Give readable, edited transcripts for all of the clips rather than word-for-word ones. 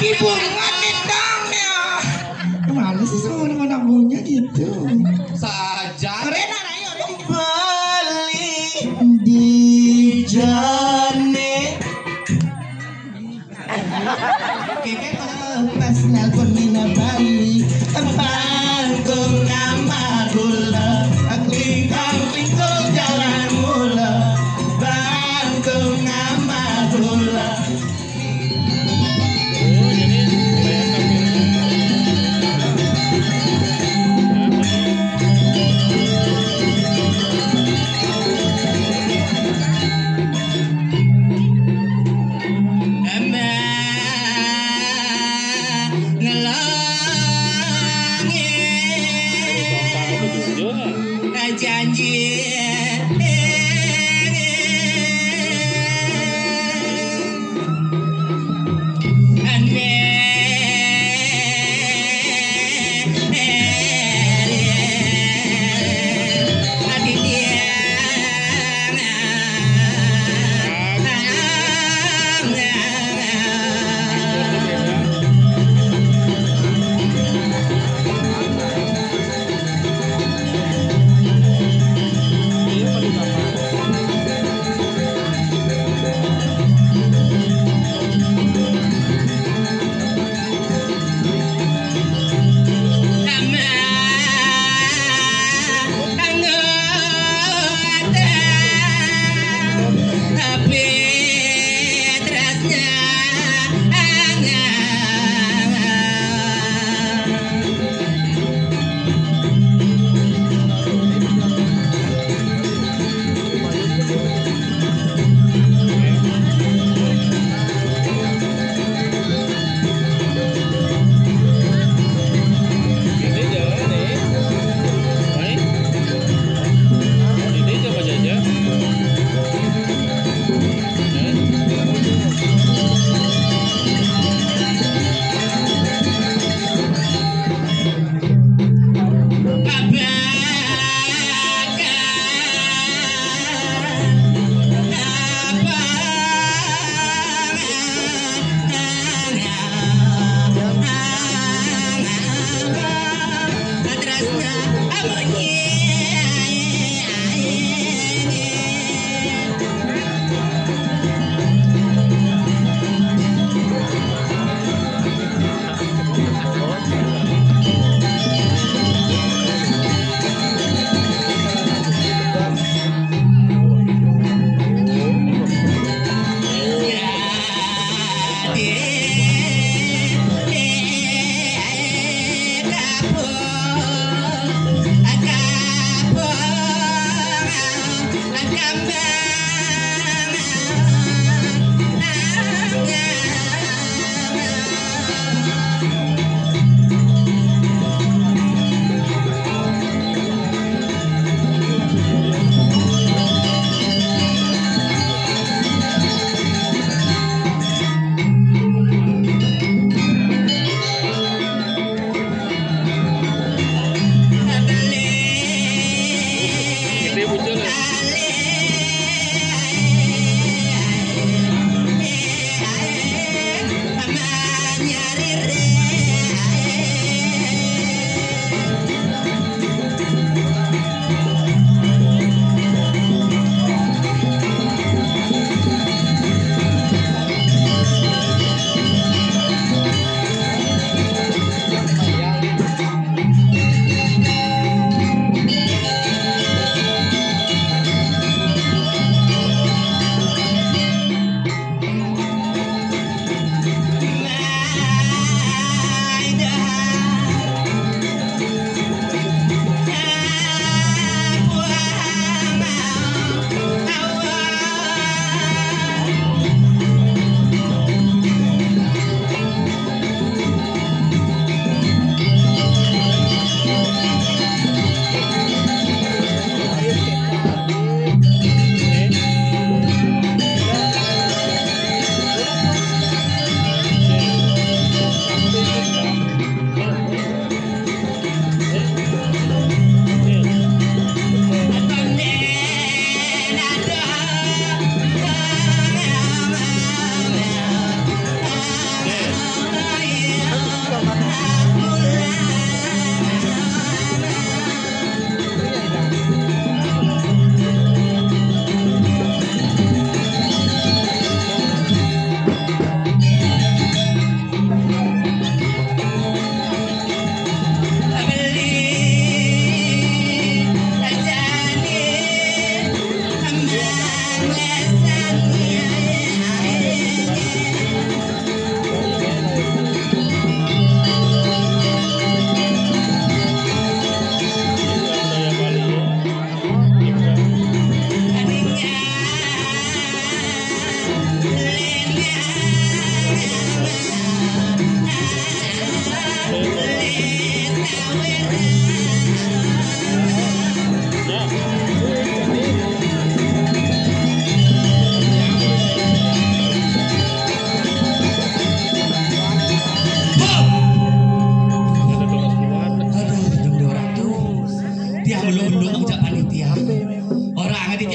Hubungan dong ya. Kemana sih semua anak punya gitu? Saja. Rena, ayo beli di jane. Keke pas nelpon Mina Bali, panggung nama gula, lingkar jalan mula, panggung nama gula.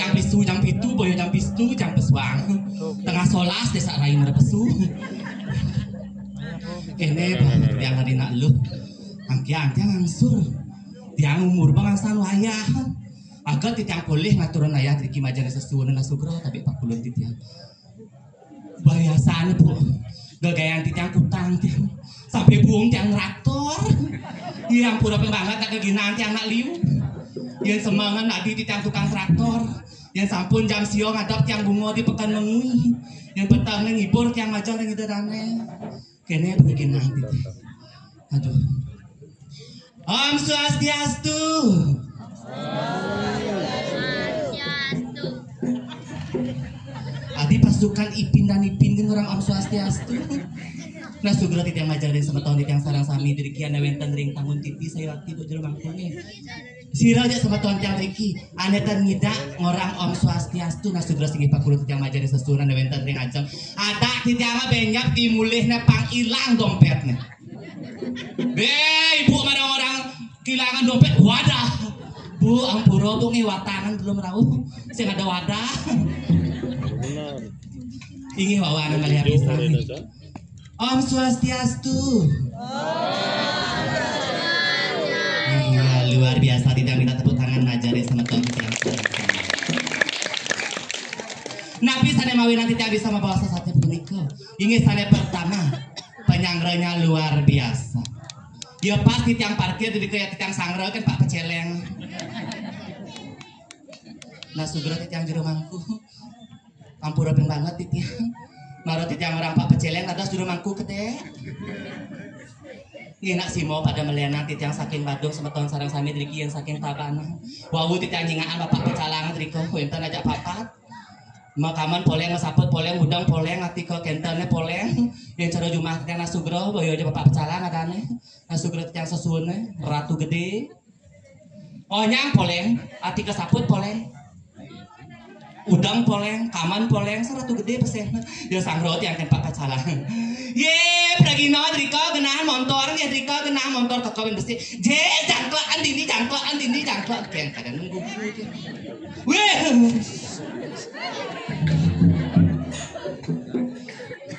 yang bisu yang pitu boyo yang bisu yang pesuang tengah solas desa rai merepesu kene banget yang hari nak lu angki ngangsur tiang umur bangsan wayah agak tiang boleh ngaturan ayah triki majan sesuatu nasugro tapi 40 tiang biasanya bu gagayan tiang kutang tiang sampai buang tiang traktor yang pura banget tak keginaan tiang nak liu yang semangat nak di tiang tukang traktor yang sampun jam siang ngadap tiang bunga di pekan mengui yang petang yang ngibur tiang majan yang itu rame kene beginaan tiang aduh Om Swastiastu. Adi pasukan Ipin dan Ipin kan orang Om Swastiastu. Nah sugro titiang majalin sama tahun titiang sarang sami diri kian wenten ring tanggung titi saya waktu itu jero mangkune. Sira aja sama tahun tiang riki anetan ngida ngorang Om Swastiastu nah sugro sing 40 titiang majalin sesuran wenten ring ajeng. Ada titiang benyap dimulihna pang ilang dompetnya. Ibu mana orang kehilangan dompet wadah bu ampuro bu ngewatangan belum rauh sih ada wadah ingin wawana melihat bisa Om Swastiastu iya luar biasa tidak minta tepuk tangan ngajarin sama Tuhan yang nabi sana mawi nanti tidak bisa membawa sesuatu punika ingin sana pertama penyangranya luar biasa ya pasti tiang parkir jadi kayak tiang sangro kan Pak Peceleng. Nah sugro tiang jero mangku. Ampura ping banget tiang. Maro tiang orang Pak Peceleng ada jero mangku kete. Enak sih mau pada melihat tiang saking Badung sama tahun sarang sami driki yang saking tabana. Wawu tiang nyingaan Bapak Pecalangan driko enten aja papat. Makaman poleng ngesapet poleng udang poleng atiko kentennya poleng yang cara jumah tiang nasugro boyo aja Bapak Pecalang adane nasugro tiang sesuune ratu gede onyang poleng atiko saput poleng udang poleng kaman poleng seratu gede pesen ya sangro tiang kan Pak Pecalang ye pragino driko genahan motor ya driko genahan motor kakawin besi je jangklaan dini jangklaan tiang kadang nunggu weh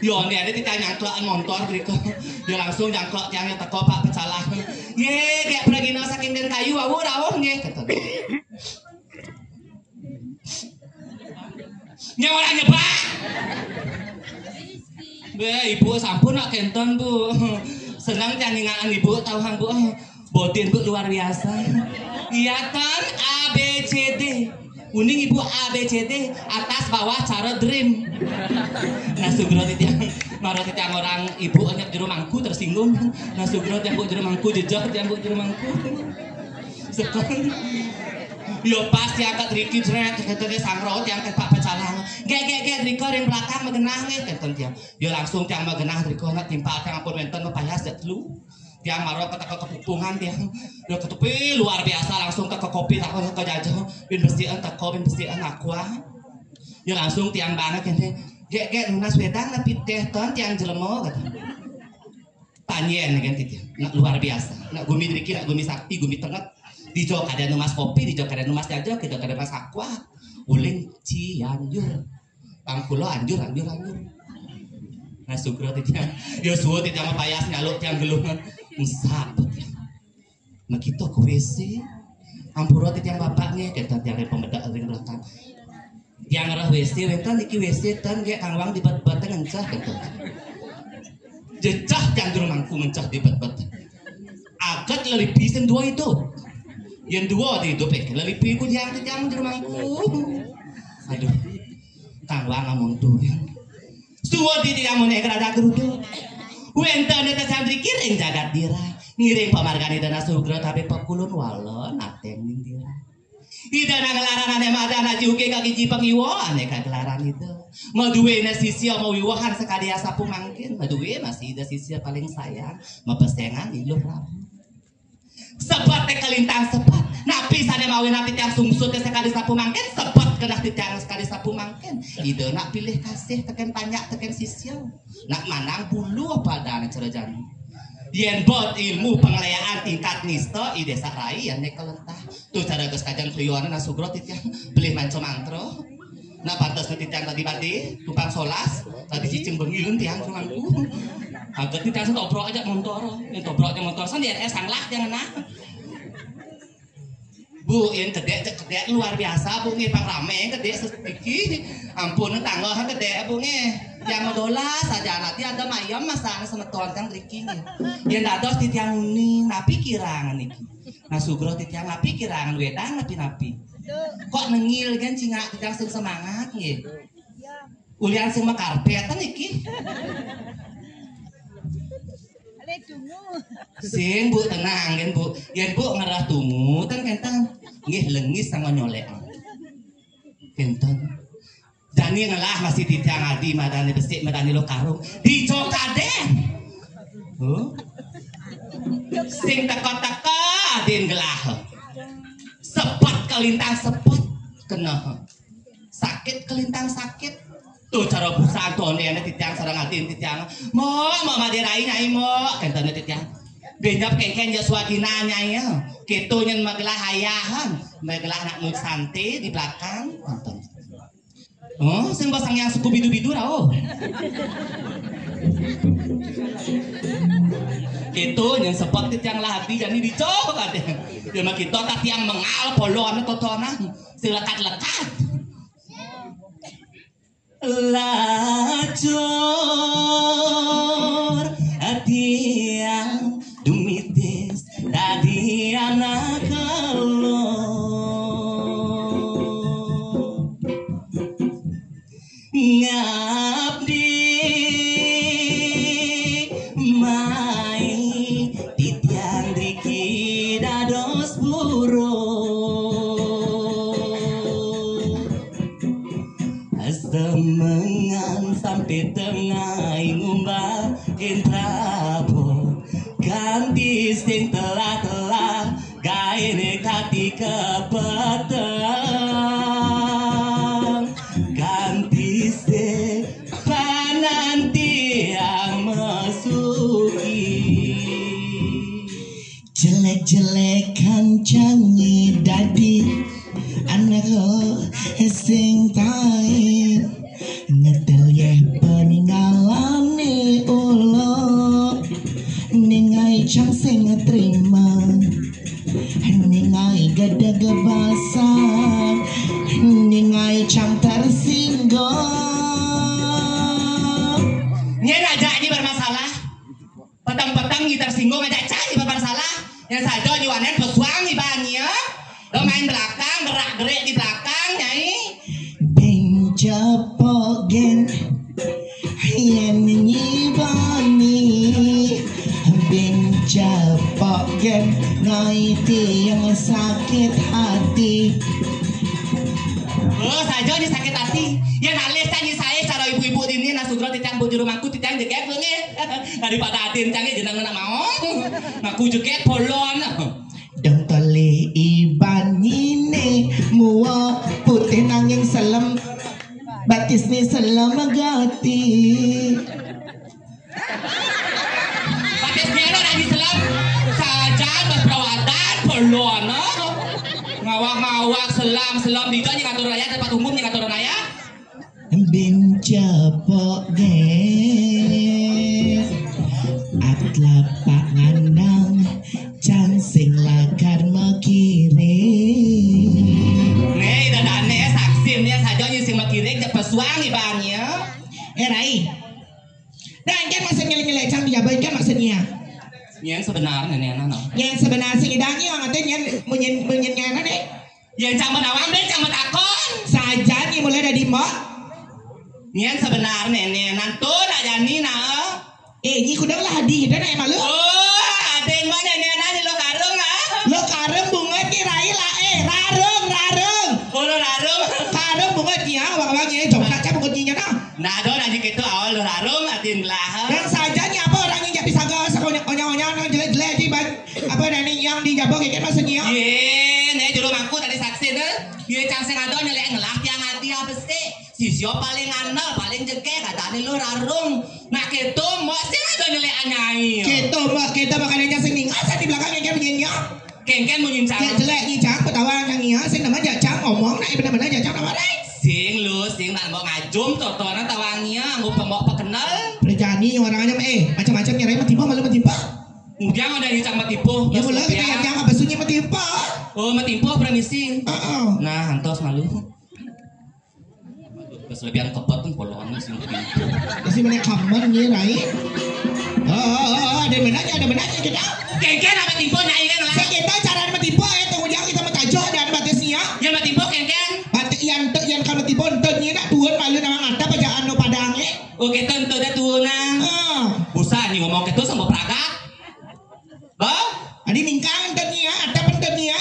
yo ini ada kita nyangklaan motor gitu dia langsung nyangklak yang teko Pak Pecalang ye kayak pragino saking den kayu rawuh nge kata nyawa nyebak be ibu sampun nak kenton bu senang jangingan ibu tauhan bu botin bu luar biasa iya kan ABCD uning ibu ABCD atas bawah cara dream. Nah sugro tiang marot tiang orang ibu anyap jero mangku tersinggung. Nah sugro tiang bu jero mangku jejak tiang bu jero mangku. Sekali. Yo pas tiang kat Riki jret katanya sangro tiang kat Pak Pecalang. Gek Riko ring belakang magenah nge keten tiang. Yo langsung tiang magenah Riko nak timpa tiang ampun menten mepayas dak lu. Tiang marot kata kepupungan tiang yo ketepi luar biasa langsung ke kopi tak ke jajah bin bersihan teko bin bersihan aqua yo langsung tiang banget kan gek lunas wedang tapi teh ton tiang jelemo kata panyen kan tiang nak luar biasa nak gumi driki nak gumi sakti gumi tenget di jok ada numas kopi di jok ada numas jajah kita ada mas aqua uling cianjur pangkulo anjur nah sugro tiang yo suwe tiang payas nyaluk tiang gelungan musabut nah kita ke WC ampura tiang bapaknya kita tiang pemedak ring belakang tiang arah WC wentan iki WC tan kayak kangwang di bat-bat ngencah gitu jecah tiang jero mangku mencah di bat-bat agak lelipi sen dua itu yang dua di itu pek lelipi ku tiang jero mangku aduh kangwang amun tuh suwa di tiang mun egrada gerudo wentan eta santri kiring jagat dira ngiring pamargani dana sugro tapi pekulun walon ateng dira idana ngelaran ane madana juke kaki cipeng iwo ane kagelaran itu maduwe na sisia mau wiwahan sekali asapu mangkin maduwe masih ada sisia paling sayang mapesengan iluh rabu sepat teh kalintang sepat napi sana mawe napi tiang sungsut teh sekali sapu mangkin sepat kedah tiang sekali sapu mangkin ide nak pilih kasih teken tanya teken sisia nak manang bulu apa ada cara jani yen bot ilmu pengelayaan tingkat nista i desa rai ya nek kelentah tuh cara geus kajang kliyuan na sugro titiang beli manco mantro na pantes titiang tadi tumpang solas tadi cicing bengileun tiang sumangku agak titiang tobrok aja motor yang tobrok aja motor san DRS sanglah jangan nah Bu, yang gede luar biasa bu nge pang rame gede sedikit ampun tangga gede bu nge yang dolas saja nanti ada mayam masang sama tontang triking yang dados titiang uning napi kirangan iki nah sugro titiang napi kirangan wedang napi kok nengil kan cingak titiang sing semangat nge ulian sing makarpetan iki sing bu tenang kan bu yang bu ngerah tumutan kentang nggih lengis sama nyolek kentang jani ngelah masih titiang adi madani besik madani lo karung di cokaden sing teka-teka adin gelah sepot kelintang sepot kena sakit kelintang sakit tuh cara busaan tuh ane titiang sarang adin titiang mau madirai nyai mau kentangnya titiang benyap kengken jaswadina nyai ya gitu nyen magelah hayahan magelah anak nuk santai di belakang nonton oh sing basang yang suku bidu-bidu rao gitu nyen sepot titiang lahati jadi dicok kadang ya mah kita tatiang mengal polon totonan silekat-lekat lacur hati yang dumitis tadi anak lo ngabdi mai titiang riki dados burung semengan sampai tengah ngumbah intrabo ganti sing telah gaene hati kepeteng ganti sing pananti yang mesuki jelek-jelekan canggih dadi anak sing tae ngetel ya peninggalan ni ulo ningai cang sing terima ningai gada gebasan ningai cang tersinggung nyen aja ini bermasalah petang-petang ini tersinggung aja cari bermasalah yang saja nyuanen pesuang ibanya lo main belakang gerak-gerik di belakang nyai Japogen yang nyibani ben japogen ngaiti yang sakit hati oh saja ini sakit hati yang alis tanya saya cara ibu-ibu ini nasugro titiang bu di rumahku titiang jeket bengi daripada adin canggih jenang nak mau ngaku jeket polon dong tali iban ini mua putih nanging selem batis ni selamagati batis ni ano nanging selam sajan berperawatan polon ngawak-ngawak selam dito yang ngatur raya tempat umum yang ngatur raya binca ge atla panganang can sing lakar makire nih dadane saksimnya saja sing makire ke pesuang ibannya rai dan kan masih ngeleng-ngeleng can dijabain kan maksudnya yang sebenarnya nih anak yang sebenarnya sing idangnya ngatain yang munyen deh yang can menawang deh can metakon saja nih mulai dari mbak yang sebenarnya nih nanti aja nih nah ini kudang lah hadi dan ai malu adeng mana nih nanya lo karung lo karung bunga kirai lah rarung oh lo rarung karung bunga dia bang coba kaca bunga dia nah do nanti gitu awal lo rarung adin lah dan saja nih apa orang yang bisa gak sekonya jelek-jelek di apa nani yang di jabok kayak maksudnya nih juru mangku tadi saksi nih dia cang sing ado nyelek ngelah tiang hati iya besi. Sisio paling anal, paling jengke, katanya lu rarung. Nah gitu, mesti ada nilai anyai. Kita makanannya sing ningal, saya di belakang yang menyinyok. Kengken mau nyincang. Ya jelek nyincang, ketawa yang iya, sing namanya jajang ngomong, nah benar-benar jajang nama deh. Sing nak mau ngajum, totoran tawangnya, nggak pemok pekenal. Berjani orangnya, macam-macam nyerai matipu, malu matipu. Jangan ada nyincang matipu. Ya boleh, kita yang apa sunyi matipu. Oh, matipu permisi. Nah, antos malu. Kelebihan kepot kan poloan sih matipu. Masih banyak kamar nyerai. Ada benarnya kita. Kengken apa tipu nyai kan lah. Kita cara matipu ya, tunggu jangan kita mentajo dan batasnya. Yang matipu kengken. Yang kalau tipu entenya nak tuan malu nama ngata pajaan no padangnya. Oke tentu dah tuan. Busa nih ngomong itu sama praga. Bah? Adi mingkang entenya, ada pentenya.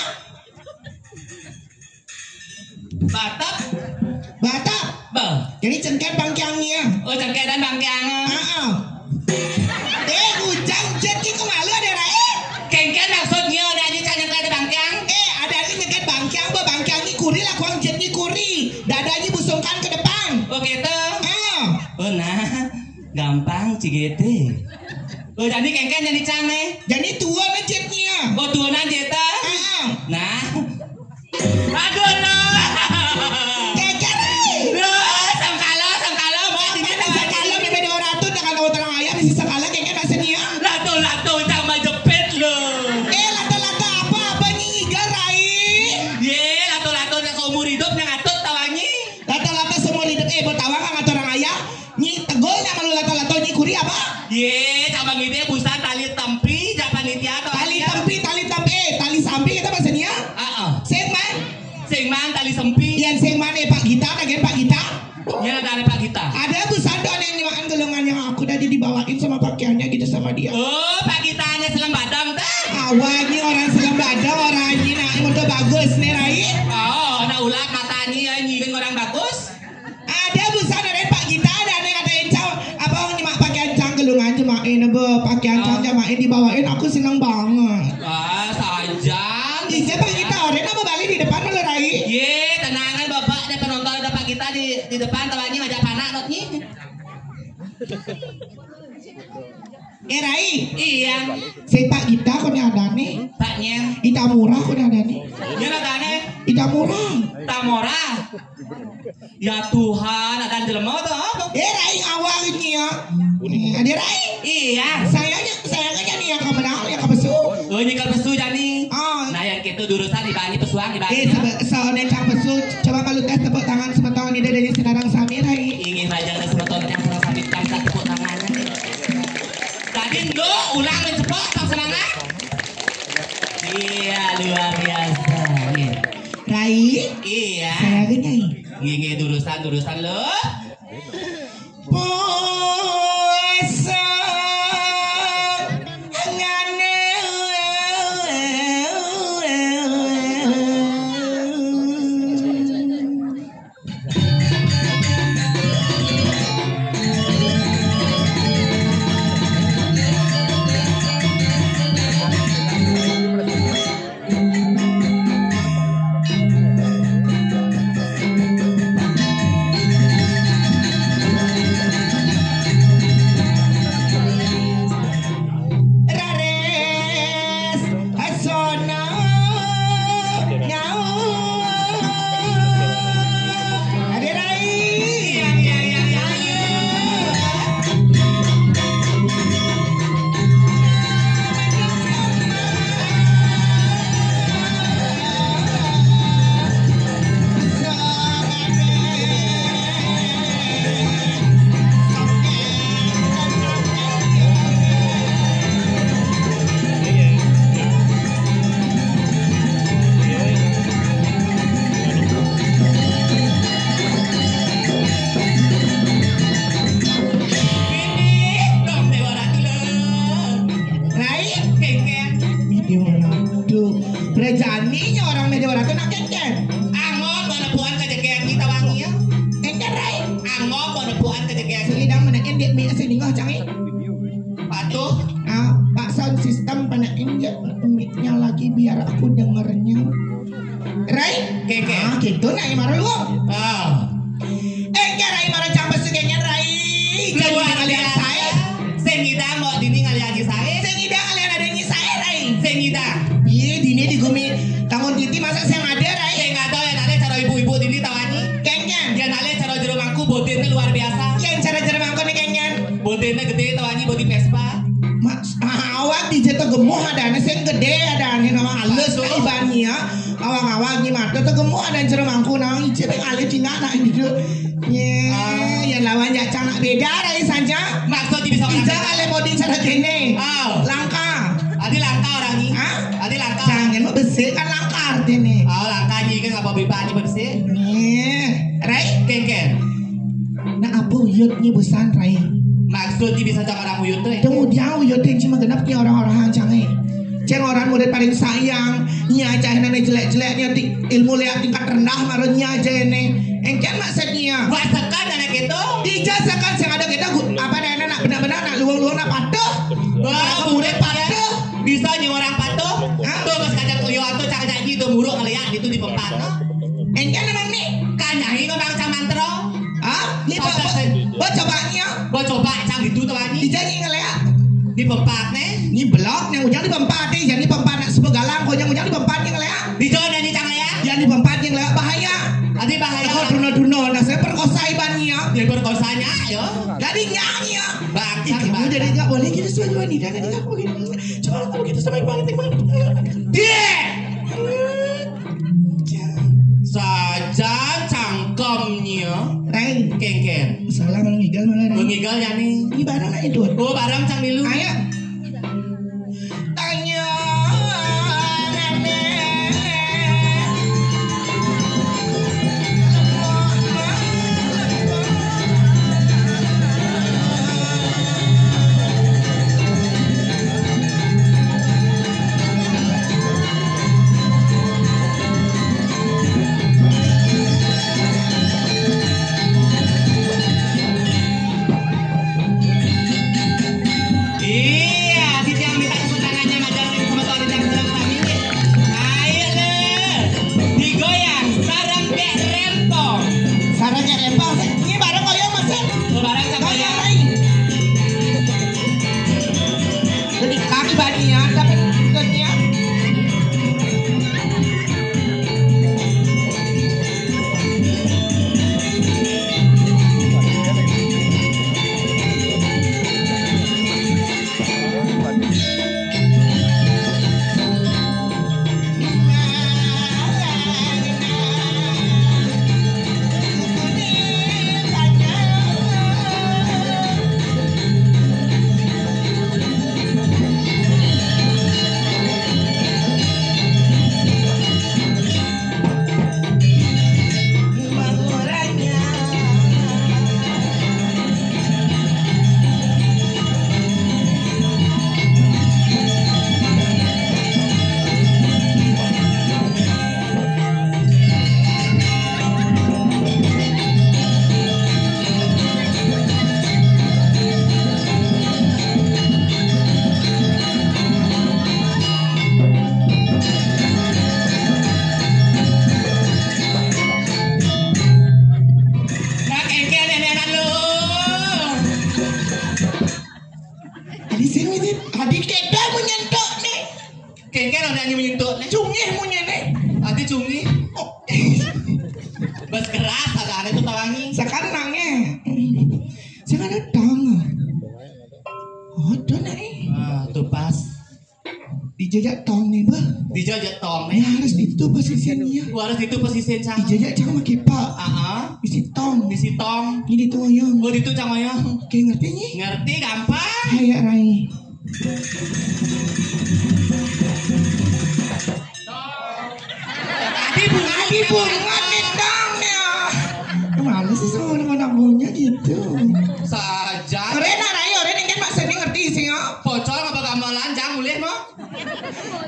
Batak. Bah. Jadi cengket bangkiangnya. Oh cengket dan bangkiang. Ujang jadi kok malu ada rai. Kengken maksudnya ada aja cengket ada bangkiang. Ada lagi nyengket bangkiang, bangkiang ini kuri lah, kuang jet ini kuri. Dadanya busungkan ke depan. Oh gitu. Oh nah, gampang cigete. Oh jadi kengken jadi canggih. Jadi tuan jetnya. Oh tuan jeta. Nah. Aduh no. Ye, cabang ini busa tali tempi, japan itu atau tali sampi kita bahasanya. Sengman tali sempi. Yang sengman Pak Gita, bagian Pak Gita. Ya ada Pak Gita. Ada busandon yang dimakan gelongan yang aku tadi dibawain sama pakaiannya gitu sama dia. Oh, Pak Gitanya Selam Badang tuh. Awalnya orang Selam Badang orang ini nak motor bagus nih Rai. Oh, nak ulat matanya nyiring orang bagus. Ada busandon dari Pak Gita ada yang ngatain caw apa orang nyimak pakaian cang gelongan jemain pakaian cang jemain dibawain aku seneng banget. Sajang. Iya Pak Gita orang apa balik di depan lo Rai. Ye, tenangan bapak ada penonton ada Pak Gita di depan tawanya ngajak panak notnya. Rai. Iya. Si Pak Gita kok ada nih. Paknya. Ita murah kok ada nih. Ya ada nih. Ita murah. Tamora. Ya Tuhan, ada jelema tuh apa? Rai awalnya. Ada Rai. Iya. Sayangnya nih yang kemenal yang kepesu. Oh ini kepesu jani. Nah yang gitu durusan dibani pesuang dibani. Soalnya cang pesu. Coba kalau tes tepuk tangan sebentar ini dari sekarang Sami Rai. Ingin aja ada sebentar yang serang Sami kamsa tepuk tangannya. Tadi lo ulang mencepok tak semangat. Iya luar biasa. Rai. Iya. Sayangnya ini. Ingin durusan lo. Berjaninya orang Medora itu nak keken. Angok pada puan kejegek kita wangi ya. Keken Rai. Angok pada puan kejegek. Selidang menakin dia mi sini ngah canggih. Patuh. Pak sound system penakin dia mic-nya lagi biar aku dengernya. Rai. Keken. Gitu nak marah lu. luar biasa. Yang cara-cara mangkon nih kenyan. Bodena gede tawangi body Vespa. Awak di jatuh gemuh ada nih, sen gede ada nih nama halus kayak ibanya. Awak-awak gimana? Tuh gemuh ada cara mangkon nang ice peng alih tinggal nak gitu. Ya lawan ya cangak beda dari saja. Maksud bisa orang. Ija ale body cara gini. Oh. Langka. Adi langka orang ini. Hah? Adi langka. Jangan mau bersih kan langka artinya. Oh langka ini kan apa pribadi bersih. Rai. Ken. Nah apa uyutnya bosan Rai? Maksud bisa cak orang uyut tuh. Kemudian uyut yang cuma genap ke orang-orang canggih. Ceng orang murid paling sayang, nya aja nenek jelek-jeleknya ilmu lihat tingkat rendah marahnya aja ini. Engken maksudnya. Wasakan anak itu. Dijasakan yang ada kita apa nenek nak benar-benar nak luang-luang nak patuh. Wah murid patuh. Bisa nyi orang patuh. Tuh mas kajak uyut tuh cak janji tuh muruk kali ya itu di pempat. Engken memang nih. Kanyahi memang camantro. Ah, ini buat cobanya. Buat coba cang itu tuh lagi. Dijanji ngeliat. Di pempat nih. Ini blok yang ujang di pempat nih, jadi pempat nak sebegalang, kau yang ujang di pempat yang ngeliat. Di jalan yang cang ya. Yang di pempat yang ngeliat bahaya. Adi bahaya. Kau duno-duno, nah saya perkosa ibannya. Yang berkosanya, yo. Jadi nyanyi ya. Bangsa, Kamu jadi nggak boleh gitu sebagai wanita, jadi nggak boleh. Coba kalau gitu sama ibu dia. Saja cangkemnya. Rai, Ken. salah malah ngigal malah. Mengigal ya nih. Ini barang nak itu. Oh barang cang dulu. Ayo. Tanya nenek. Iya, di tiang minta tepuk tangannya majalah sama tuan yang sedang kami. Ayo deh, digoyang sarang kayak rempong. Sarang kayak rempong. Ini barang kau yang masuk. Oh, barang sama ya. Jadi kaki badinya, tapi tutnya. Nak engkel nenek lu. Di sini nih, adik kita menyentuh nih. Engkel udah nyanyi menyentuh nih. Cungih punya nih. Adi cungi. Bas keras ada itu tawangi. Sekarang nangnya. Sekarang datang. Oh, ada nih. Ah, tuh pas. Dijajak tong nih, bah. Dijajak tong Ya nih. harus itu posisinya. Harus itu posisi cang. Dijajak jangan pakai pak. Isi tong. Di sitong. Ini tuh yang. Oh itu cang oyong. Kayak ngerti nih? Ngerti gampang. Kayak Rai. Adi bunga nih dong ya. Kemana sih sama anak punya gitu? saja. Rena Rai, Rena kan mak seni ngerti sih ya. Pocong apa gamelan jang mulih mo?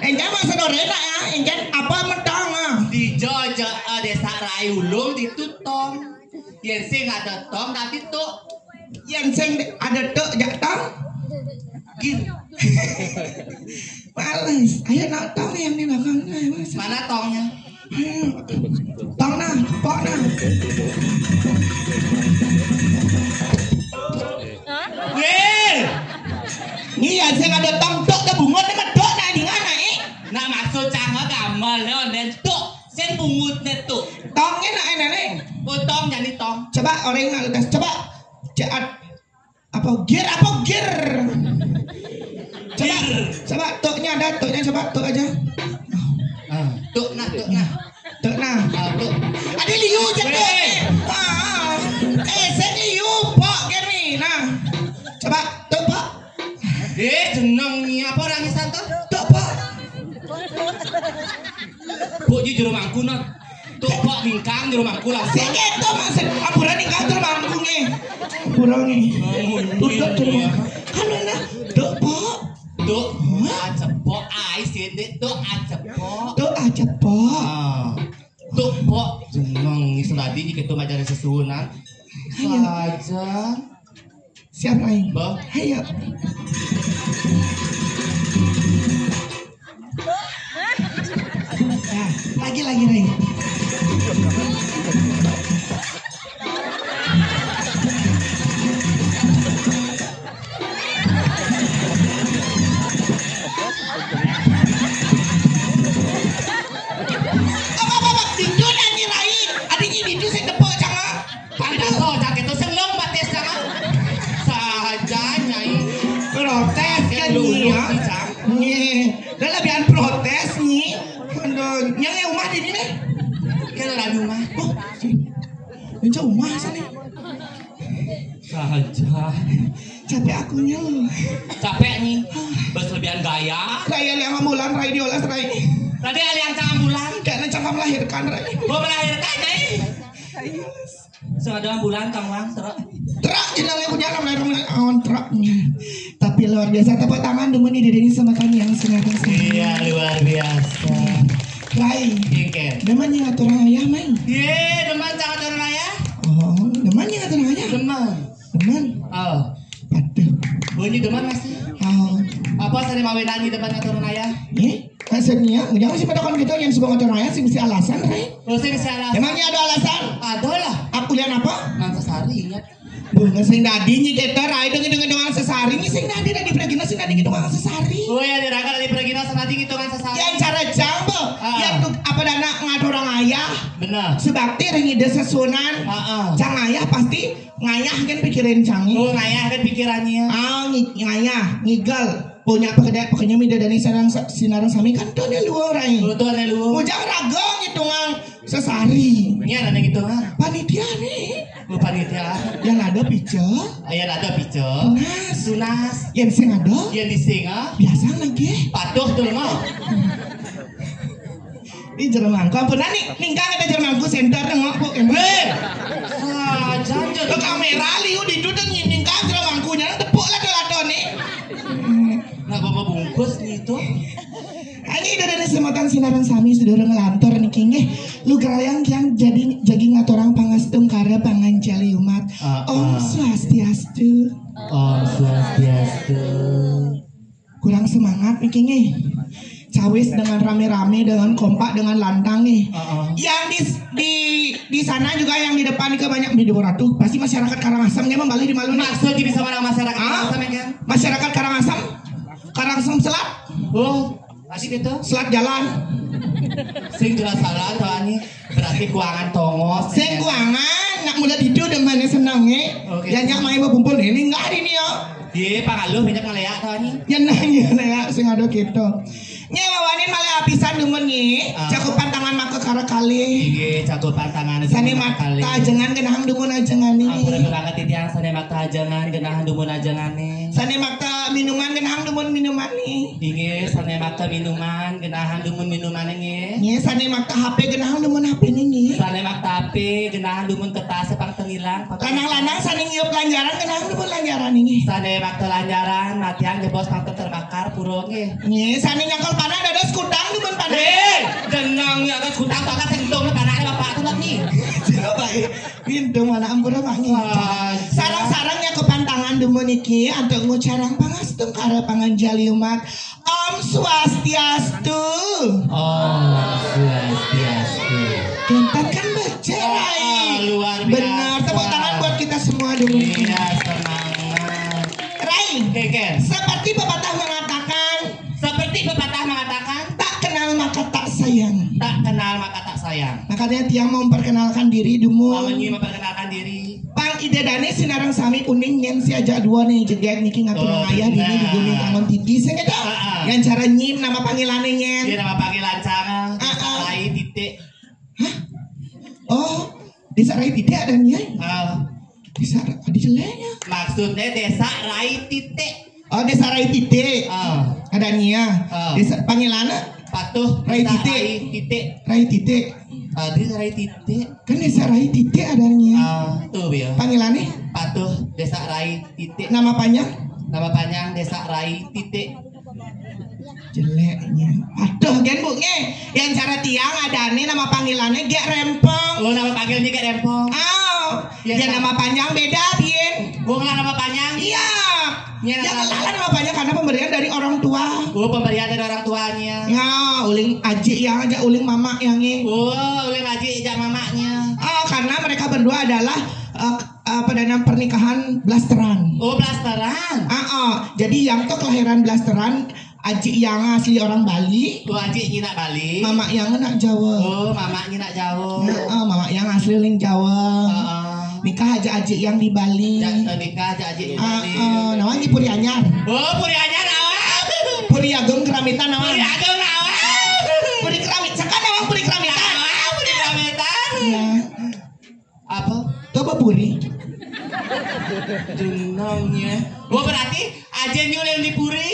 Enggak maksud Rena ya, enggak apa medang ah. Di Jojo desa Rayulung ditutong. Yang sing ada tong tapi tuh Yang sing ada tek jak tong. gini. Males. Ayo nak tong yang di belakang Mas. Mana tongnya? Ayo. Tong nah, pok nah. Weh, Ini yang sing ada tong tek kebungut nih medok nah di mana nak maksud cangga gamel leon dan tuh sen pungut netu. Tongnya nak enak nih. Utong jadi tong Coba orang nak tes. Coba. Apa gear? Coba toknya ada, toknya coba tok aja. Tuk nah. Tok nah. Tuk. Ada liu je tu. Saya liu pak Germi. Nah. Coba tok pak. Jeneng ni apa orang Islam tu? Tok pak. Pok je jero mangku nak. Tuk pak bingkang jero mangku lah. Sikit tu maksud. Apuran ni kau termangku ni. Apuran ni. Tutup termangku. Kalau nak tok pak. Tuk acepok ai sini tuk acepok. Tok aja pak. Tuk pok jeneng ni seladi ni kita majalah sesunan. Saja. Siapa lain? Bah. Hayo. Lagi Rai. Protes nih. Aduh, yang rumah di sini. Kan ada rumah. Oh, ini rumah sana. Saja. Capek akunya. Capek nih. Berlebihan gaya. Raya yang ambulan, Rai diolas Rai. Tadi alian cang ambulan. Karena cang melahirkan Rai. Gua melahirkan nih. Ada ambulan kang Wang terak. Terak jenengnya punya awan teraknya. Tapi luar biasa, tepuk tangan dulu nih diri sama kami yang senang. Iya luar biasa. Rai. Iken. Demannya ngatur ayah main. Ye, deman cang ngatur ayah. Oh, demannya ngatur ayah. Deman. Oh. Aduh. Bunyi deman masih. Oh. Apa sering mawinani deman ngatur ayah? Maksudnya, jangan sih pada kita yang suka ngatur ayah sih mesti alasan, Rai. Mesti alasan. Emangnya ada alasan? Ada lah. Aku lihat apa? Sesari ingat. Bunga sing dadi nyi kita Rai dengan sesari nyi sing dadi dari pregina sing dadi dengan sesari. Oh ya diraga dari pregina senadi hitungan sesari. Yang cara jambo. Yang apa dana ngatur orang ayah. Benar. Sebakti ring ide sesunan. Cang ayah pasti ngayah kan pikirin canggih. Oh ngayah kan pikirannya. Ngayah ngigal. Punya pekerja mida dari sinarang sami kan tuh ada luar Rai. Betul ada luar. Ujang ragong hitungan sesari. Ini ada hitungan. Panitia nih. Oh panitia. Yang ada pico. Yang ada pico. Tunas. Yang sing ada. Yang disinga. Biasa lagi. Patuh tuh mau. Ini jermangku. Ampun nih. Ningkang ada jermangku center nengok kok. Jangan ke kamera liu di duduk ningkang jermangkunya tepuk lah delaton nih. Nah bapak bungkus gitu. Ini udah dari sematan sinaran sami sudah ngelantor nih kingnya. Lu gerayang yang jadi ngatorang pangastung kara pangancali umat. Om Swastiastu. Om Swastiastu. Kurang semangat nih kingnya. Cawis dengan rame-rame, dengan kompak, dengan lantang nih. Yang di sana juga yang di depan ke banyak di Ratu. Pasti masyarakat Karangasem dia membalik di malu. Maksud bisa mana masyarakat Karangasem kan? Masyarakat Karangasem selat. Oh, masih gitu. Selat jalan. Sing jelas salah soalnya berarti kuangan tongos. Sing kuangan nak mulai tidur demannya senangnya. Yang main berkumpul ini enggak ini yo. Iya, pangaluh banyak ngeleak soalnya. Nyenang ya sing ada gitu. Nyewawanin malah apisan demen nih. Cakupan tangan maka kara kali. Iya, cakupan tangan. Sani mata ajengan genahang dumun ajengan ini. Ampun banget titiang sani mata ajengan genahang dumun ajengan nih. Sani mata minuman genahang dumun minuman nih. Iya, sani mata minuman genahang dumun minuman nih. Iya, sani mata HP genahang dumun HP ini. Sani mata HP genahang dumun kertas sepang tengilang. Lanang-lanang sani ngiup lanjaran genahang dumun lanjaran ini. Sani mata lanjaran matiang jebos mata terbakar purung nih. Iya, sani nyangkol panah ada skutang dumun panah. Denang ya kan skutang toka sengdong panah bapak tuh nih. Siapa ya? Pintu mana ampun mangi. Sarang-sarangnya ke pantangan dumun iki untuk ngucarang pangastung kara panganjali umat. Om Swastiastu. Om Swastiastu. Pintar kan baca Rai. Luar biasa. Benar, tepuk tangan buat kita semua dulu. Iya, semangat. Rai, Keken. seperti pepatah mengatakan, tak kenal maka tak sayang. Tak kenal maka tak sayang. Makanya tiang mau memperkenalkan diri dumun. Mau memperkenalkan diri. ide dane sinarang sami kuning nyen si aja dua nih jegek niki ngaturang ayah dini diguning kangon titis ya kita. Yang cara nyim nama panggilannya nyen. Iya nama panggilan cara. Desa Rai Titik. Hah? Oh, Desa Rai Titik ada nyai. Desa ada jeleknya. Maksudnya Desa Rai Titik. Oh, Desa Rai Titik. Ada nya. Desa panggilannya Patuh Rai Desa Titik. Rai Titik. Rai Titik. Desa Rai Titik. Kan Desa Rai Titik adanya. Tuh ya. Panggilannya Patuh Desa Rai Titik. nama panjang? Nama panjang Desa Rai Titik. Jeleknya. Aduh, gen bu nge. Yang cara tiang adanya nama panggilannya Gek Rempong. Oh nama panggilnya Gek Rempong. Ya, dia nama panjang beda bien. Bukan nama panjang. Iya. Ya, Yang nama panjang karena pemberian dari orang tua. Oh pemberian dari orang tuanya. Ya, uling aji yang aja uling mama yang ini. Oh, uling aji ajak mamanya. Karena mereka berdua adalah perdana pernikahan blasteran. Oh, blasteran. Jadi yang tuh kelahiran blasteran, aji yang asli orang Bali. Oh, aji nak Bali. Mama yang anak Jawa. Oh, mamanya nak Jawa. Mama yang asli ling Jawa. Nikah aja aji yang di Bali. Nikah aja aji di Bali. Namanya Puri Anyar. Oh, Puri Anyar awal. Puri Ageng Keramitan awal. Puri Ageng awal. Puri Keramit. Sekarang awal Puri Keramitan. Puri Keramitan. Iya. Apa? Coba Puri. Jenongnya. Oh, berarti aja nyuling di Puri.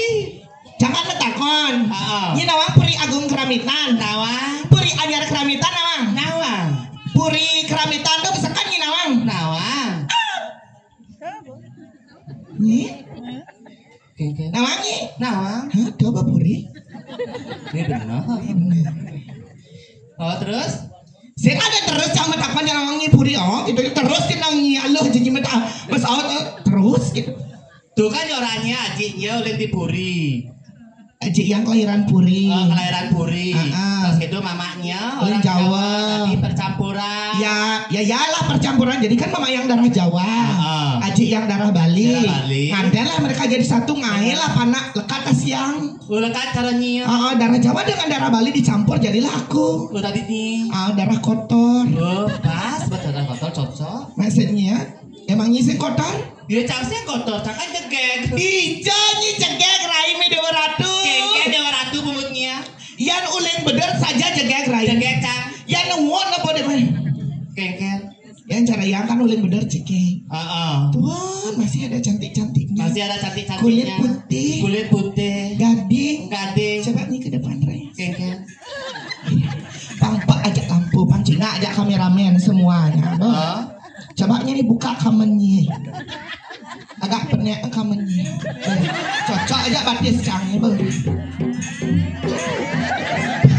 Jangan letakon. Ini nawang Puri Agung Keramitan. Nawang. Puri Anyar Keramitan nawang. Nawang. Puri Keramitan tuh bisa kan ini nawang. Nawang. Nih. Kengkeng. Nawang nih. Nawang. Hah, coba Puri. Ini benar. Oh, terus? Saya ada terus sama takpan yang nawangnya Puri itu terus kita nangis Allah jadi mata mas terus gitu. Tuh kan orangnya ajinya oleh di Puri. Aji yang kelahiran Puri. Kelahiran Puri. Terus itu mamanya orang Jawa. Tadi percampuran. Ya lah percampuran. Jadi kan mama yang darah Jawa. Aji yang darah Bali. Nganten lah mereka jadi satu ngail lah panak lekat siang. Lekat caranya. Darah Jawa dengan darah Bali dicampur jadilah aku. Tadi nih. Darah kotor. Oh pas betul darah kotor cocok. Maksudnya emang nyisi kotor? Ya cangnya kotor, cangkan jegek. Ijo nyi jegek raime Dewa Ratu. Kengke Dewa Ratu bumutnya. Yan uling bener saja jegek raime. Jegek cang. Yan nungguan apa deh mah? Kengke. Yang cara yang kan uling bener jegek. Tuhan masih ada cantik-cantiknya. Masih ada cantik-cantiknya. Kulit putih. Kulit putih. Gading. Gading. Coba nih ke depan Ray. Kengke. Tampak aja lampu, pancina aja kameramen semuanya. Coba nih buka kamennya. Agak penek kamennya. Cocok aja batis cangnya bang.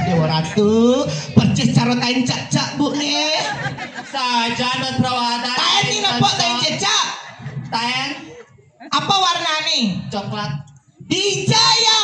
Dewa Ratu, percis carotain cacak bu nih. Saja buat perawatan. Taen nih nepok tain cacak. Taen. Apa warna nih? Coklat. Dijaya.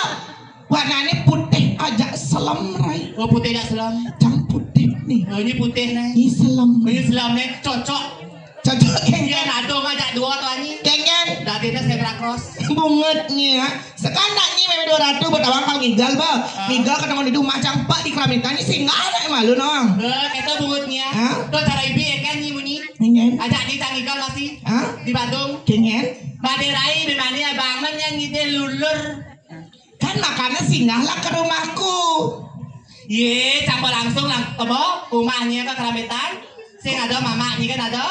Warnanya putih aja selam Ray. Oh putih gak selam? Cang putih nih. Oh ini putih nih. Ini selam. Ini selam nih cocok. Cocok Iya nado ngajak dua tuh anjing. Kengen. Datinya saya berakros. Bungetnya. Sekarang nih Meme 200 bertawang kang ngigal bang. Ngigal ketemu di rumah cangpak di keramitan ini sih nggak ada malu nong. Kita bungutnya. Tuh cara ibu ya kan nyi muni. Kengen. Ajak di tanggigal masih. Di Bandung. Kengen. Baderai bimani abang men yang ngide lulur. Kan makannya singgahlah ke rumahku. Ye, campur langsung kebo rumahnya ke keramitan. Sing ada mamanya kan ada.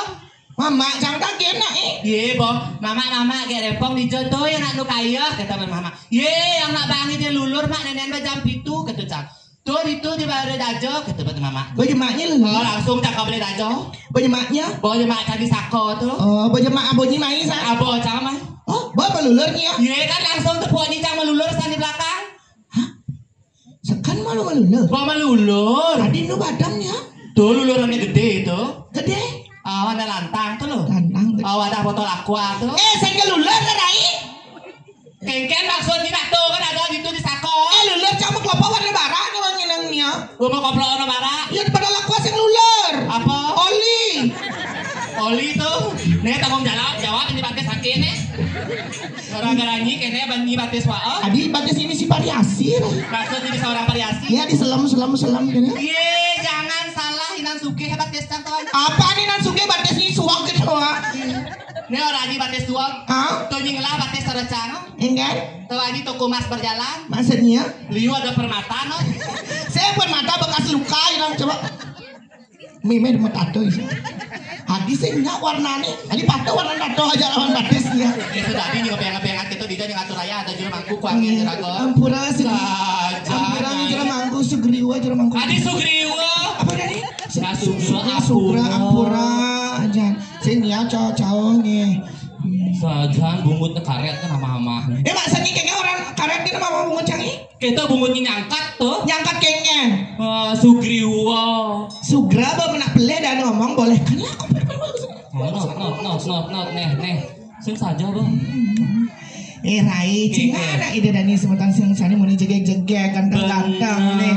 Mama jangan kaget nak Ye, boh, mama kayak repong dijodoh yang nak nu kaya kata mama. Ye, yang nak bangi dia lulur mak nenek jam pitu kata cang. Tuh itu di bawah dajo kata mama. Baju maknya lu. Oh, langsung cakap beli dajo. Baju maknya? Baju mak cari sako tuh. Oh, baju mak abonyi main sa. Abo cang mah. Oh, bawa melulurnya. Ye, kan langsung tuh poni cang melulur san di belakang. Hah? Sekan malu melulur. Bawa melulur. Tadi nu badannya. Tuh lulurannya gede itu. Gede. Ada lantang tuh loh. Lantang. Ada botol aqua tuh. Saya kelulur kan Rai? Kengken maksudnya nak tuh kan ada gitu di sako. Lulur cuma kelapa warna bara nih orang nyenengnya. Mau koplo warna bara? Ya pada lakuas yang lulur. Apa? Oli. Oli tuh. Nih tanggung jawab ini batis sakit nih. Gara-gara ini kayaknya banyi batis wao. Adi batis ini si variasi. Maksudnya di seorang variasi. Ya di selam gini. Ye, jangan salah Inan Suki hebat tes cantawan. Apa nih Nan Suki batis ini suak gitu Ne orang di bates tuang. Ah, Tuh nyinglah bates serecang. enggak. Tuh ini toko mas berjalan. Maksudnya? Liu ada permata no. Saya buat mata bekas luka ini coba. Meme mau tato ini. Adi sih enggak warnanya. Adi pato warna tato aja lawan batisnya. Itu tadi nih ngopi-ngopi itu di jalan ngatur raya ada juru mangku kuangnya jerago. Ampura sih. Ampura nih jero mangku sugriwa jero mangku. Adi Sugriwa. Apa tadi? Sugriwa Sugra ampura aja. Sini ya cowok nih. Sajan bungut karet kan sama-sama. Maksudnya kayaknya orang karet dia nama bungut canggih. Kita bungutnya nyangkat tuh. Nyangkat kayaknya. Sugriwa. Sugra menak peleh dan ngomong boleh kan lah aku Not neh. Sing saja bang. Rai, cingana ide dani sebutan sing sani mau jegek ganteng-ganteng nih.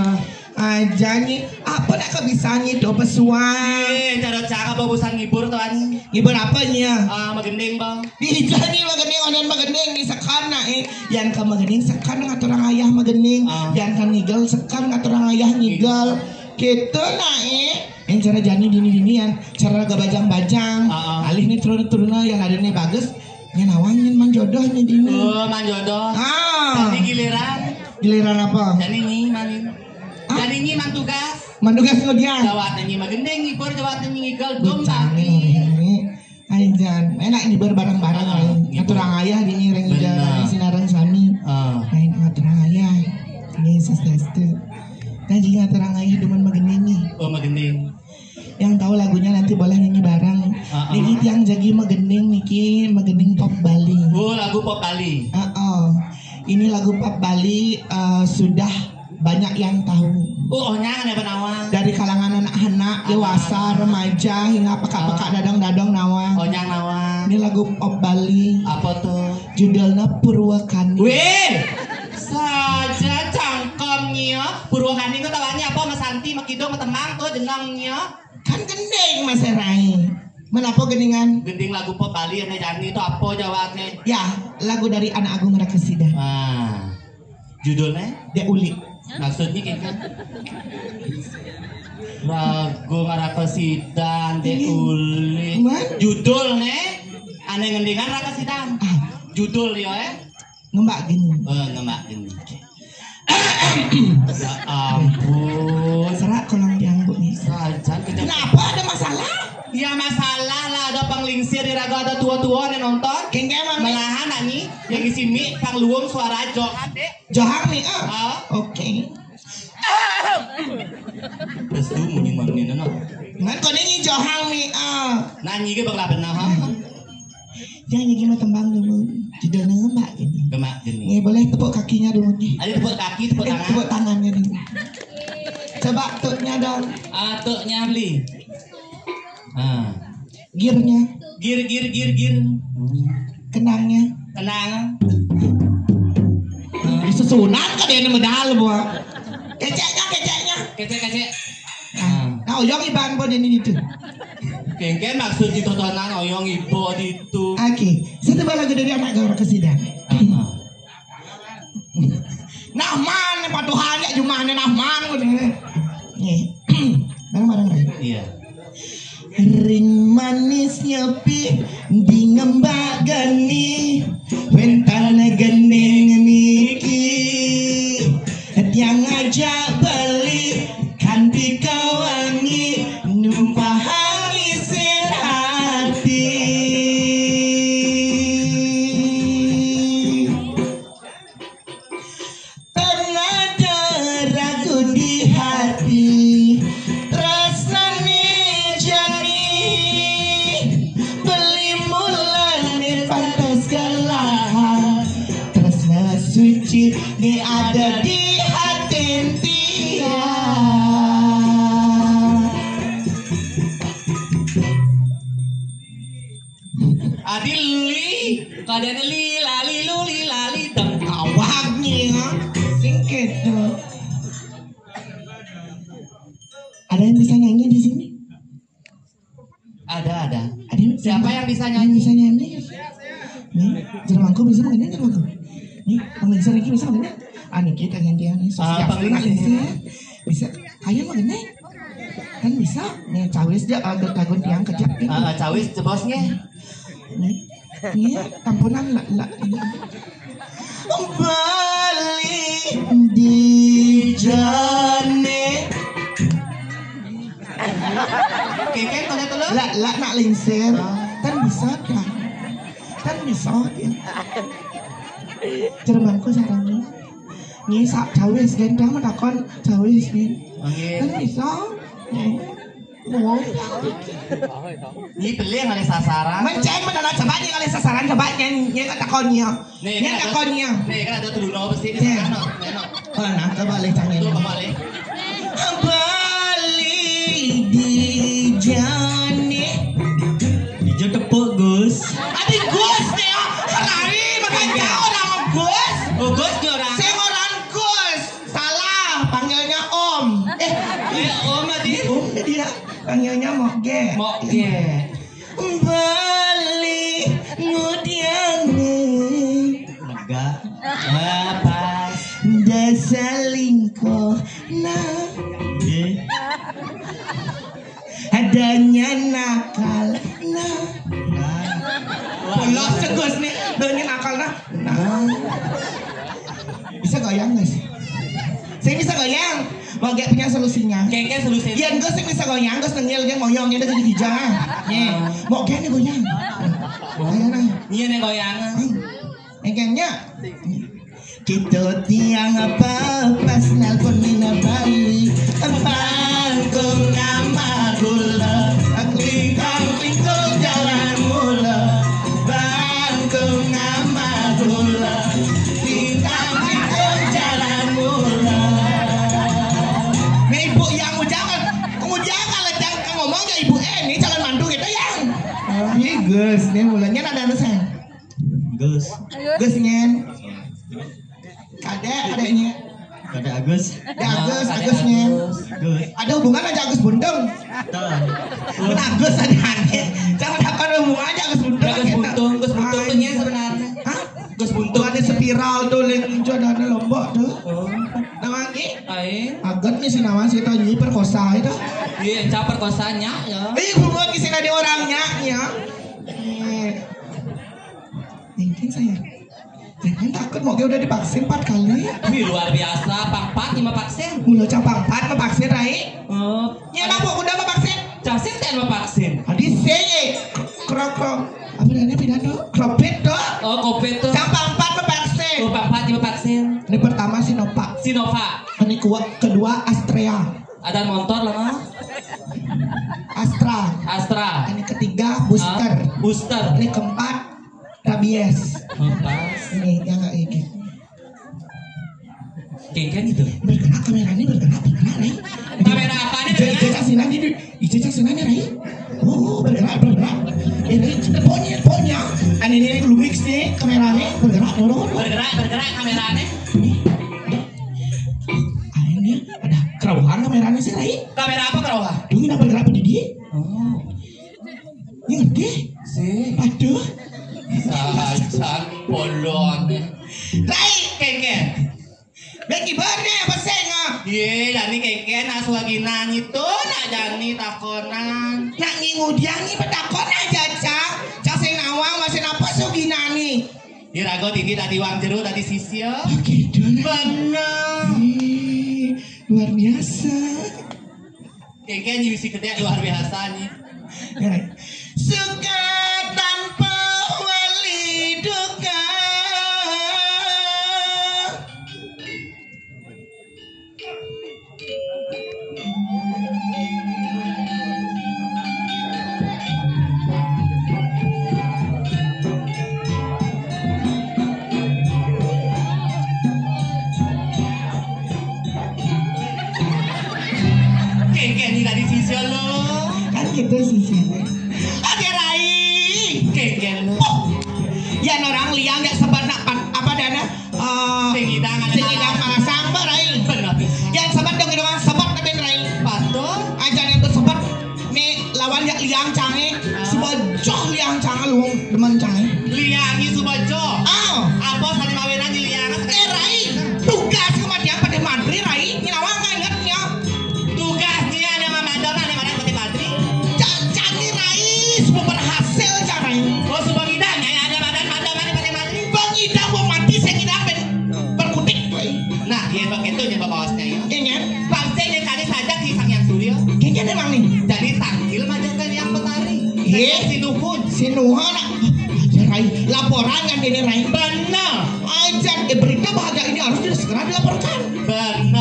Aja nih, apa nak kebisaannya do pesuan? Cara bagusan ngibur tuh ani. Ngibur apanya? Magending bang. Di jani magending, onen magending di sekana yang ke magending sekan ngatur orang ayah magending, yang kan ngigel sekan ngatur orang ayah ngigel. Gitu nah yang cara jani dini-dinian, cara gabajang-bajang, alih nih turun-turunnya yang ada nih bagus, yang nawangin manjodohnya dini. Manjodoh. Tadi Giliran apa? Jadi ini manin. Jadi ini mantugas. Mantugas ngodian. Jawatan ini magendeng ngibur, jawatan ini ngigel dom tadi. Ajan, enak ngibur bareng-bareng ngatur orang ayah dini reng ngigel sinarang sami. Main ngatur orang ayah. Ini sesuatu. Nah jika ngatur orang ayah demen magendeng nih. Oh magendeng. Yang tahu lagunya nanti boleh nyanyi bareng. Niki yang jadi magendeng niki magendeng pop Bali. Oh lagu pop Bali. Ini lagu pop Bali sudah banyak yang tahu. Nyang ada nawang. Dari kalangan anak-anak, dewasa, remaja hingga pekak-pekak dadang-dadang nawang. Nyang nawang. Ini lagu pop Bali. Apa tuh? Judulnya Purwakani. Weh, saja cangkemnya. Purwakani itu tawannya apa? Mas Santi, Makido, Matemang tuh jenangnya. Kan gending Mas Rai. Menapa gendingan? Gending lagu pop Bali yang Jani itu apa jawabnya? Ya, lagu dari Anak Agung Rakasida. Judulnya? Dek Uli. Maksudnya kayak lagu Rakasidan Dek Uli. Judulnya aneh ngendingan Rakasidan. Judul ya ngembak gini. Ngembak gini. Ya ampun. Serak kolong dianggut nih. Sajan kenapa ada masalah? Ya masalah lah, ada panglingsir di raga ada tua-tua yang nonton. Kengkeman malahan ani yang isi mi pangluung suara Johan dek. Johan nih Oke. Terus tuh muni mani nana. Ngan kau ini Johan nih Nanyi ke bakal benar Jangan gimana tembang dulu. Judulnya ngembak gini. Ngembak gini. Nih boleh tepuk kakinya dulu nih. Ada tepuk kaki, tepuk tangan. Tepuk tangannya nih. Coba tuknya dong. Tuknya beli. Gearnya. Gear. Kenangnya. Kenang. Susunan kan ini medal buat. Keceknya. Kecek. Nah, oyong iban buat ini itu. Kengken maksud itu tontonan oyong ibu itu. Oke, saya coba lagu dari Anak Agung Rakasida. Nahman, patuhannya cuma nahman nih. Nih, bareng-bareng lagi. Iya. Ring manis nyepi di ngembak gani Wentana geneng niki Tiang ngajak beli kanti kawangi numpahani hati Tengah ragu di hati suci ini ada di hati dia. Adili, kadang lali dong. Awaknya singkat tuh. Ada yang bisa nyanyi di sini? Ada. Siapa yang bisa nyanyi? Nih, jermanku bisa mengenai jermanku. Nih, penglingser ini bisa mengenai. Ani kita gantian nih. Penglingser bisa. Kayak mengenai. Kan bisa. Nih, cawis dia agak tagun tiang kejap. Cawis bosnya. Nih, tampunan lah. Bali di jane. Keken kau tuh lo? Lah nak lengser. Kan bisa kan? Kan bisa ya. Jermanku sarangnya. Nih sak cawis kan, dah menakon cawis kan. Kan bisa. Ini beli yang ada sasaran. Menceng menolak coba kali sasaran coba yang takonnya. Yang takonnya. Nih kan ada tuh dulu pasti di sana. Nah, coba balik tangan. Tuh kembali. Bali di jane. Ijo tepuk Gus. Adi Gus nih ya. Lari makanya orang Gus. Oh Gus dia orang. Saya orang Gus. Salah panggilnya Om. Iya Om tadi. Om dia panggilnya Moge. Moge. Bali ngudiane. Enggak. Apa? Dasalingko nah. Adanya nakal nah. Polos segus nih. Doni nakal nah. Bisa goyang gak sih? Saya bisa goyang. Moge punya solusinya. Kayaknya solusi. Iya, gue sih bisa goyang, gue senengil dia ngoyong dia jadi hijau. Nih, Moge nih goyang. Ayo nah. Iya nih goyangan. Engkengnya. Kita tiang apa pas nelpon Nina Bali. Bangkong nama gula. Aku lingkung jalan mula. Bangkong nama gula. Lingkung jalan mula. Nih ibu yang ujangan lah jangan ngomong ya ibu ini calon mantu kita yang. Ini Gus, nih mulanya ada sayang. Gus. Gus nyen. Adeknya. Ada Agus. Agusnya. Ada hubungan aja Agus Buntung. Bukan Agus ada aneh. Jangan dapat hubungan aja Agus Buntung. Gus Buntung tuh nya sebenarnya. Hah? Gus Buntung Ada spiral tuh link ada lombok tuh. Nama ini? Agat nih si nama si Tony perkosa itu. Iya, cap perkosanya ya. Hubungan kisah dari orangnya ya. Mungkin saya. Jangan takut, Moge udah divaksin 4 kali. Wih luar biasa, pang 5 vaksin. Mula capang 4 vaksin Rai. Oh, Ya apa udah vaksin? vaksin dan vaksin. Adi seye. Krok. Apa namanya pidato? Kropet tuh. Oh, COVID tuh. Capang 4 vaksin. Oh, pang 5 vaksin. Ini pertama Sinovac. Sinovac. Ini kedua Astrea. Ada motor lah mah. Astra. Ini ketiga booster. Booster. Ini keempat rabies. Oh, pas. Ini yang nggak ini. Kayak gitu. Bergerak kameranya bergerak nih. Kamera apa nih? Ica casinan nih. Oh bergerak. Ini teleponnya. Ini Lumix nih kameranya bergerak. Bergerak kameranya. Ini ada kerawang kameranya sih Rai. Kamera apa kerawang? Ini bergerak di dia. Oh. Ini ngerti? Si. Aduh. Sajan polon. Rai, Keken. bagi bane apa senga? Iya, Dani keken asu lagi nangis tuh, nak Dani takonan. Nak ngingudiangi petakon aja cak. Cak sing nawang masih napa suginani. Di rago tadi wang jeruk tadi sisio. Oke, Bener. Luar biasa. Keken nyisi gede luar biasa nih. Suka tanpa wali duka. Keken ini tadi sisio lo. Kan kita sih. Oke Rai. Keken lo. Ya orang liang gak sebat nak apa dana? Singidang malasang ba Rai? Bener. Yang sebat dong orang sebat tapi Rai. Patung. Aja yang tuh sebat nih lawan gak liang canggih. Sebajoh liang canggih luang demen canggih. Liangi Subojo. Apa sani mawenan di liangan? Rai. Tugas kematian pada Madri Rai. Nyawang kan ingetnya. Tugasnya ada Madonna ada mana seperti Madri. Canggih Rai. Semua berhasil canggih. Oh Subojo ya begitu nya bosnya ya. Kayaknya, Bangsanya kali saja kisah yang surya. kayaknya emang nih. Jadi tanggil majikan yang petari. He. Si Nuhun. Si Nuha nak. Ajar Rai, laporan kan ini Rai. Benar. Ajar, berita bahagia ini harus segera dilaporkan. Benar.